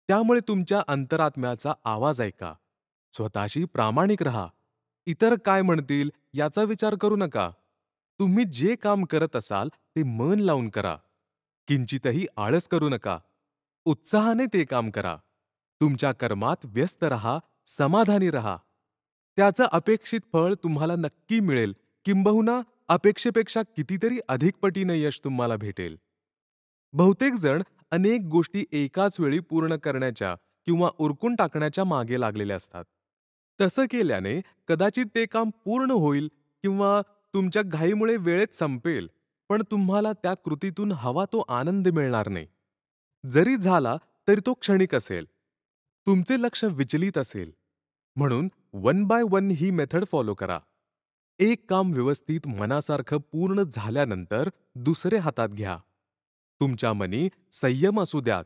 त्यामुळे तुमच्या अंतरात्म्याचा आवाज ऐका. स्वतःशी प्रामाणिक राहा. इतर काय म्हणतील याचा विचार करू नका. तुम्ही जे काम करत असाल ते मन लावून करा. किंचितही आळस करू नका. उत्साहाने ते काम करा. तुमच्या कर्मात व्यस्त रहा, समाधानी रहा. त्याचं अपेक्षित फळ तुम्हाला नक्की मिळेल, किंबहुना अपेक्षेपेक्षा कितीतरी अधिक पटीने यश तुम्हाला भेटेल. बहुतेक जण अनेक गोष्टी एकाच वेळी पूर्ण करण्याच्या किंवा उरकून टाकण्याच्या मागे लागलेले असतात. तसं केल्याने कदाचित ते काम पूर्ण होईल किंवा तुमच्या घाईमुळे वेळेत संपेल, पण तुम्हाला त्या कृतीतून हवा तो आनंद मिळणार नाही. जरी झाला तरी तो क्षणिक असेल. तुमचे लक्ष विचलित असेल. म्हणून one by one he method follow करा. एक काम व्यवस्थित मनासारखं पूर्ण झाल्यानंतर दुसरे हातात घ्या. तुमच्या मनी संयम असू द्यात.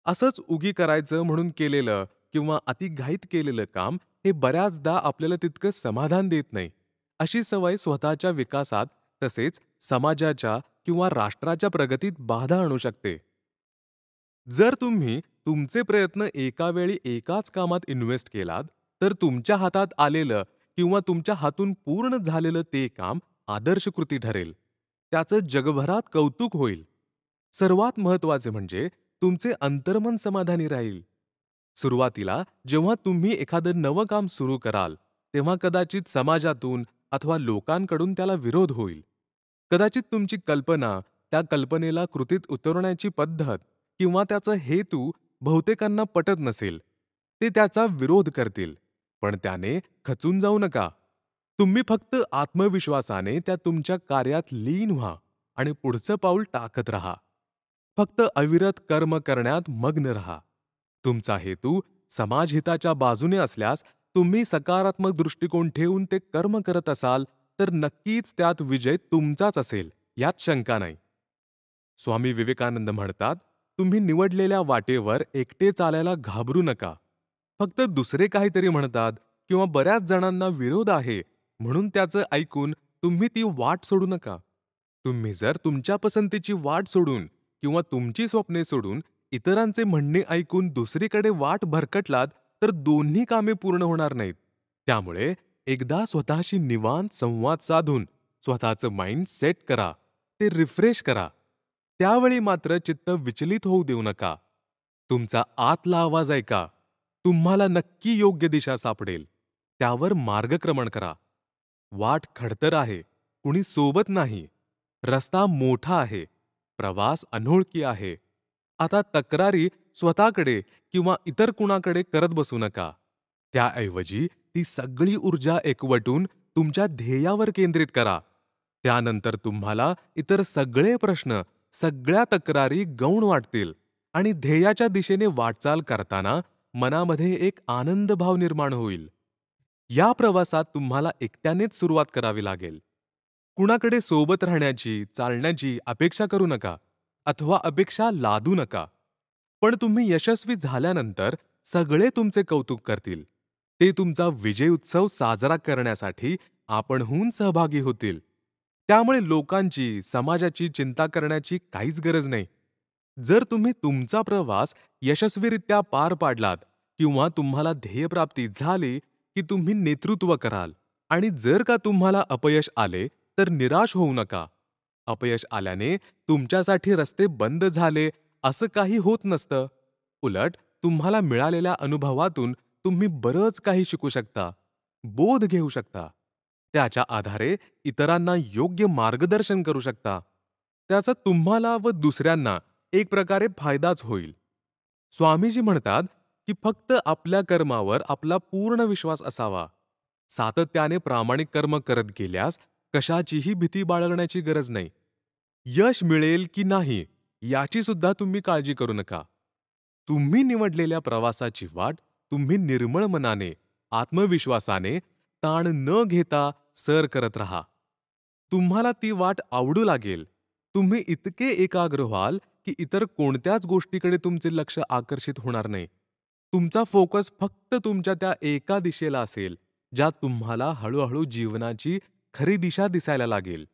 असंच उगी करायचं म्हणून केलेलं किंवा अतिघाईत केलेलं काम हे बऱ्याचदा आपल्याला तितकं समाधान देत नाही. अशी सवय स्वतःच्या विकासात तसेच समाजाच्या किंवा राष्ट्राच्या प्रगतीत बाधा आणू शकते. जर तुम्ही तुमचे प्रयत्न एका वेळी एकाच कामात इन्व्हेस्ट केलात, तर तुमच्या हातात आलेलं किंवा तुमच्या हातून पूर्ण झालेलं ते काम आदर्श कृती ठरेल. त्याचं जगभरात कौतुक होईल. सर्वात महत्त्वाचे म्हणजे तुमचे अंतर्मन समाधानी राहील. सुरुवातीला जेव्हा तुम्ही एखादं नवं काम सुरू कराल, तेव्हा कदाचित समाजातून अथवा लोकांकडून त्याला विरोध होईल. कदाचित तुमची कल्पना, त्या कल्पनेला कृतीत उतरवण्याची पद्धत किंवा त्याचा हेतू बहुतेकांना पटत नसेल. ते त्याचा विरोध करतील. पण त्याने खचून जाऊ नका. तुम्ही फक्त आत्मविश्वासाने त्या तुमच्या कार्यात लीन व्हा आणि पुढचं पाऊल टाकत राहा. फक्त अविरत कर्म करण्यात मग्न रहा. तुमचा हेतू समाजहिताच्या बाजूने असल्यास तुम्ही सकारात्मक दृष्टिकोन ठेवून ते कर्म करत असाल तर नक्कीच त्यात विजय तुमचाच असेल, यात शंका नाही. स्वामी विवेकानंद म्हणतात, तुम्ही निवडलेल्या वाटेवर एकटे चालायला घाबरू नका. फक्त दुसरे काहीतरी म्हणतात किंवा बऱ्याच जणांना विरोध आहे म्हणून त्याचं ऐकून तुम्ही ती वाट सोडू नका. तुम्ही जर तुमच्या पसंतीची वाट सोडून किंवा तुमची स्वप्ने सोडून इतरांचे म्हणणे ऐकून दुसरीकडे वाट भरकटलात तर दोन्ही कामे पूर्ण होणार नाहीत. त्यामुळे एकदा स्वतःशी निवांत संवाद साधून स्वतःचं माइंड सेट करा, ते रिफ्रेश करा. त्यावेळी मात्र चित्त विचलित होऊ देऊ नका. तुमचा आतला आवाज ऐका. तुम्हाला नक्की योग्य दिशा सापडेल. त्यावर मार्गक्रमण करा. वाट खडतर आहे, कुणी सोबत नाही. रस्ता मोठा आहे, प्रवास अनोळखी आहे. आता तक्रारी स्वतःकडे किंवा इतर कुणाकडे करत बसू नका. त्याऐवजी ती सगळी ऊर्जा एकवटून तुमच्या ध्येयावर केंद्रित करा. त्यानंतर तुम्हाला इतर सगळे प्रश्न, सगळ्या तक्रारी गौण वाटतील आणि ध्येयाच्या दिशेने वाटचाल करताना मनामध्ये एक आनंदभाव निर्माण होईल. या प्रवासात तुम्हाला एकट्यानेच सुरुवात करावी लागेल. कुणाकडे सोबत राहण्याची, चालण्याची अपेक्षा करू नका अथवा अपेक्षा लादू नका. पण तुम्ही यशस्वी झाल्यानंतर सगळे तुमचे कौतुक करतील. ते तुमचा विजय उत्सव साजरा करण्यासाठी आपणहून सहभागी होतील. त्यामुळे लोकांची, समाजाची चिंता करण्याची काहीच गरज नाही. जर तुम्ही तुमचा प्रवास यशस्वीरित्या पार पाडलात किंवा तुम्हाला ध्येयप्राप्ती झाली, की तुम्ही नेतृत्व कराल. आणि जर का तुम्हाला अपयश आले, तर निराश होऊ नका. अपयश आल्याने तुमच्यासाठी रस्ते बंद झाले असं काही होत नसतं. उलट तुम्हाला मिळालेल्या अनुभवातून तुम्ही बरंच काही शिकू शकता, बोध घेऊ शकता. त्याच्या आधारे इतरांना योग्य मार्गदर्शन करू शकता. त्याचा तुम्हाला व दुसऱ्यांना एक प्रकारे फायदाच होईल. स्वामीजी म्हणतात, की फक्त आपल्या कर्मावर आपला पूर्ण विश्वास असावा. सातत्याने प्रामाणिक कर्म करत गेल्यास कशाचीही भीती बाळगण्याची गरज नाही. यश मिळेल की नाही याची सुद्धा तुम्ही काळजी करू नका. तुम्ही निवडलेल्या प्रवासाची वाट तुम्ही निर्मळ मनाने, आत्मविश्वासाने, ताण न घेता सर करत राहा. तुम्हाला ती वाट आवडू लागेल. तुम्ही इतके एकाग्र व्हाल की इतर कोणत्याच गोष्टीकडे तुमचे लक्ष आकर्षित होणार नाही. तुमचा फोकस फक्त तुमच्या त्या एका दिशेला असेल, ज्यात तुम्हाला हळूहळू जीवनाची खरी दिशा दिसायला लागेल.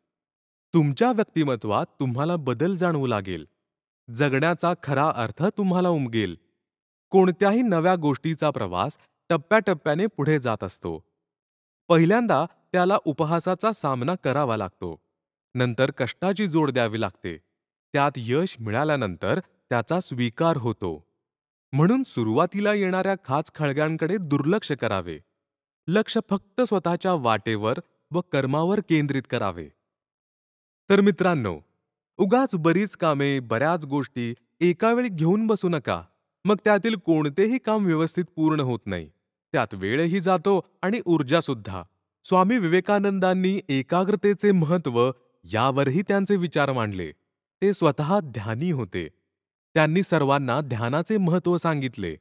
तुमच्या व्यक्तिमत्वात तुम्हाला बदल जाणवू लागेल. जगण्याचा खरा अर्थ तुम्हाला उमगेल. कोणत्याही नव्या गोष्टीचा प्रवास टप्प्याटप्प्याने पुढे जात असतो. पहिल्यांदा त्याला उपहासाचा सामना करावा लागतो. नंतर कष्टाची जोड द्यावी लागते. त्यात यश मिळाल्यानंतर त्याचा स्वीकार होतो. म्हणून सुरुवातीला येणाऱ्या खाचखळग्यांकडे दुर्लक्ष करावे. लक्ष फक्त स्वतःच्या वाटेवर व कर्मावर केंद्रित करावे. तर मित्रांनो, उगाच बरीच कामे, बऱ्याच गोष्टी एका वेळी घेऊन बसू नका. मग त्यातील कोणतेही काम व्यवस्थित पूर्ण होत नाही. त्यात वेळही जातो आणि ऊर्जासुद्धा. स्वामी विवेकानंदांनी एकाग्रतेचे महत्त्व यावरही त्यांचे विचार मांडले. ते स्वतः ध्यानी होते. त्यांनी सर्वांना ध्यानाचे महत्त्व सांगितले.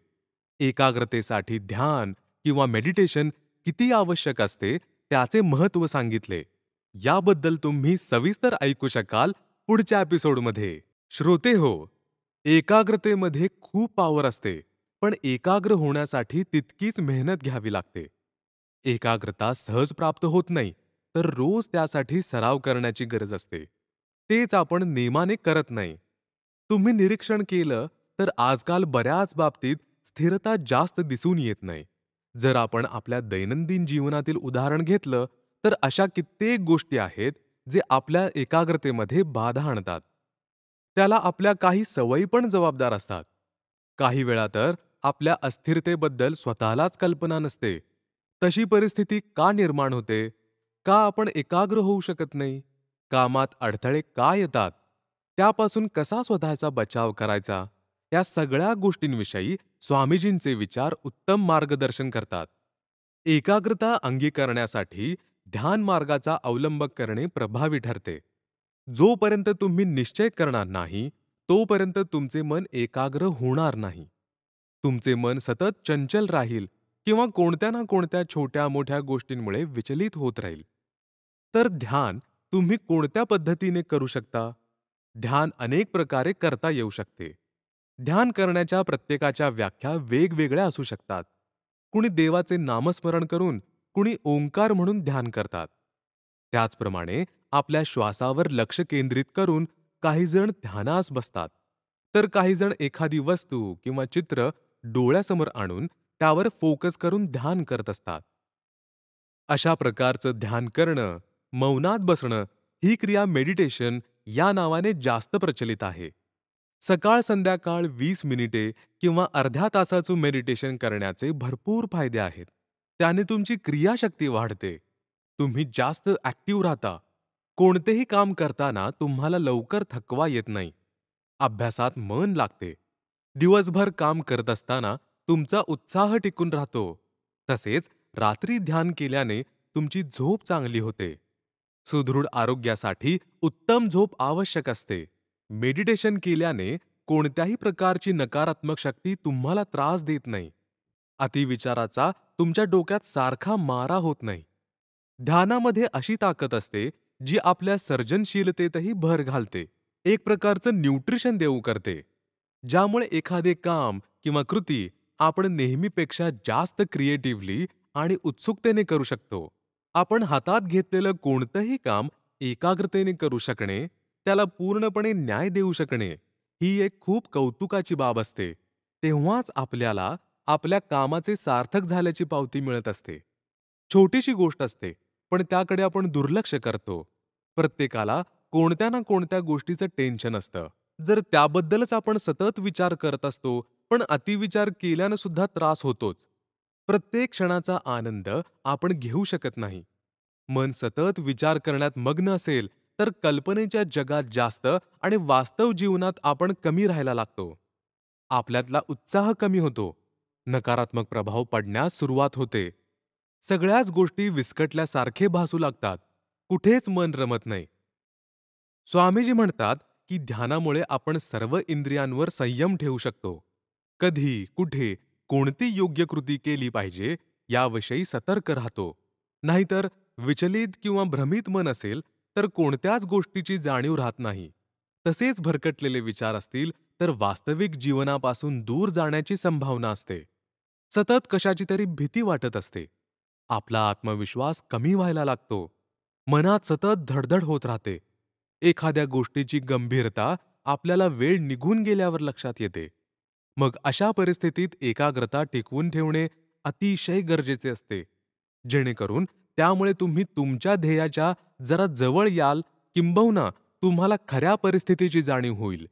एकाग्रतेसाठी ध्यान किंवा मेडिटेशन किती आवश्यक असते त्याचे महत्त्व सांगितले. याबद्दल तुम्ही सविस्तर ऐकू शकाल पुढच्या एपिसोडमध्ये. श्रोते हो, एकाग्रतेमध्ये खूप पॉवर असते, पण एकाग्र होण्यासाठी तितकीच मेहनत घ्यावी लागते. एकाग्रता सहज प्राप्त होत नाही, तर रोज त्यासाठी सराव करण्याची गरज असते. तेच आपण नेमाने करत नाही. तुम्ही निरीक्षण केलं तर आजकाल बऱ्याच बाबतीत स्थिरता जास्त दिसून येत नाही. जर आपण आपल्या दैनंदिन जीवनातील उदाहरण घेतलं, तर अशा कित्येक गोष्टी आहेत जे आपल्या एकाग्रतेमध्ये बाधा आणतात. त्याला आपल्या काही सवयी पण जबाबदार असतात. काही वेळा तर आपल्या अस्थिरतेबद्दल स्वतःलाच कल्पना नसते. तशी परिस्थिती का निर्माण होते? का आपण एकाग्र होऊ शकत नाही? कामात अडथळे का येतात? त्यापासून कसा स्वतःचा बचाव करायचा? या सगळ्या गोष्टींविषयी स्वामीजींचे विचार उत्तम मार्गदर्शन करतात. एकाग्रता अंगीकारण्यासाठी ध्यान मार्गाचा अवलंब करणे प्रभावी ठरते. जोपर्यंत तुम्ही निश्चय करणार नाही, तोपर्यंत तुमचे मन एकाग्र होणार नाही. तुमचे मन सतत चंचल राहील किंवा कोणत्या ना कोणत्या छोट्या मोठ्या गोष्टींमुळे विचलित होत राहील. तर ध्यान तुम्ही कोणत्या पद्धतीने करू शकता? ध्यान अनेक प्रकारे करता येऊ शकते. ध्यान करण्याच्या प्रत्येकाच्या व्याख्या वेगवेगळ्या असू शकतात. कुणी देवाचे नामस्मरण करून, कुणी ओंकार म्हणून ध्यान करतात. त्याचप्रमाणे आपल्या श्वासावर लक्ष केंद्रित करून काही जण ध्यानास बसतात, तर काही जण एखादी वस्तू किंवा चित्र डोळ्यासमोर आणून त्यावर फोकस करून ध्यान करत असतात. अशा प्रकारचं ध्यान करणं, मौनात बसणं ही क्रिया मेडिटेशन या नावाने जास्त प्रचलित आहे. सकाळ संध्याकाळ 20 मिनिटे किंवा अर्ध्या तासाचं मेडिटेशन करण्याचे भरपूर फायदे आहेत. त्याने तुमची क्रियाशक्ती वाढते. तुम्ही जास्त ॲक्टिव्ह राहता. कोणतेही काम करताना तुम्हाला लवकर थकवा येत नाही. अभ्यासात मन लागते. दिवसभर काम करत असताना तुमचा उत्साह टिकून राहतो. तसेच रात्री ध्यान केल्याने तुमची झोप चांगली होते. सुदृढ आरोग्यासाठी उत्तम झोप आवश्यक असते. मेडिटेशन केल्याने कोणत्याही प्रकारची नकारात्मक शक्ती तुम्हाला त्रास देत नाही. अतिविचाराचा तुमच्या डोक्यात सारखा मारा होत नाही. ध्यानामध्ये अशी ताकद असते जी आपल्या सर्जनशीलतेतही भर घालते. एक प्रकारचं न्यूट्रिशन देऊ करते, ज्यामुळे एखादे काम किंवा कृती आपण नेहमीपेक्षा जास्त क्रिएटिव्हली आणि उत्सुकतेने करू शकतो. आपण हातात घेतलेलं कोणतंही काम एकाग्रतेने करू शकणे, त्याला पूर्णपणे न्याय देऊ शकणे, ही एक खूप कौतुकाची बाब असते. तेव्हाच आपल्याला आपल्या कामाचे सार्थक झाल्याची पावती मिळत असते. छोटीशी गोष्ट असते, पण त्याकडे आपण दुर्लक्ष करतो. प्रत्येकाला कोणत्या ना कोणत्या गोष्टीचं टेन्शन असतं. जर त्याबद्दलच आपण सतत विचार करत असतो, पण अतिविचार केल्यानं सुद्धा त्रास होतोच. प्रत्येक क्षणाचा आनंद आपण घेऊ शकत नाही. मन सतत विचार करण्यात मग्न असेल, तर कल्पनेच्या जगात जास्त आणि वास्तव जीवनात आपण कमी राहायला लागतो. आपल्यातला उत्साह कमी होतो. नकारात्मक प्रभाव पडण्यास सुरुवात होते. सगळ्याच गोष्टी विस्कटल्यासारखे भासू लागतात. कुठेच मन रमत नाही. स्वामीजी म्हणतात की ध्यानामुळे आपण सर्व इंद्रियांवर संयम ठेवू शकतो. कधी, कुठे, कोणती योग्य कृती केली पाहिजे याविषयी सतर्क राहतो. नाहीतर विचलित किंवा भ्रमित मन असेल तर कोणत्याच गोष्टीची जाणीव राहत नाही. तसेच भरकटलेले विचार असतील तर वास्तविक जीवनापासून दूर जाण्याची संभावना असते. सतत कशाची तरी भीती वाटत असते. आपला आत्मविश्वास कमी व्हायला लागतो. मनात सतत धडधड होत राहते. एखाद्या गोष्टीची गंभीरता आपल्याला वेळ निघून गेल्यावर लक्षात येते. मग अशा परिस्थितीत एकाग्रता टिकवून ठेवणे अतिशय गरजेचे असते. जेणेकरून त्यामुळे तुम्ही तुमच्या ध्येयाच्या जरा जवळ याल, किंबहुना तुम्हाला खऱ्या परिस्थितीची जाणीव होईल.